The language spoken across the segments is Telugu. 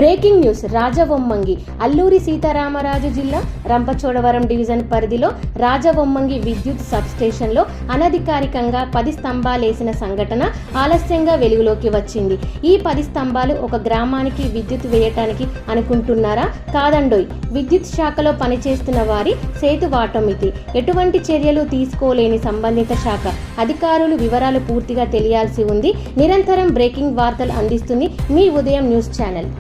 Breaking news. రాజవొమ్మంగి అల్లూరి సీతారామరాజు జిల్లా రంపచోడవరం డివిజన్ పరిధిలో రాజవొమ్మంగి విద్యుత్ సబ్స్టేషన్లో అనధికారికంగా 10 స్తంభాలేసిన సంఘటన ఆలస్యంగా వెలుగులోకి వచ్చింది. ఈ 10 స్తంభాలు ఒక గ్రామానికి విద్యుత్ వేయటానికి అనుకుంటున్నారా? కాదండోయ్. విద్యుత్ శాఖలో పనిచేస్తున్న వారి సేతువాటమితి. ఎటువంటి చర్యలు తీసుకోలేని సంబంధిత శాఖ అధికారులు వివరాలు పూర్తిగా తెలియాల్సి ఉంది. నిరంతరం బ్రేకింగ్ వార్తలు అందిస్తుంది మీ ఉదయం న్యూస్ ఛానల్.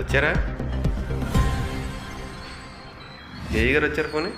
వచ్చారా? జై గారు వచ్చారు పోనీ.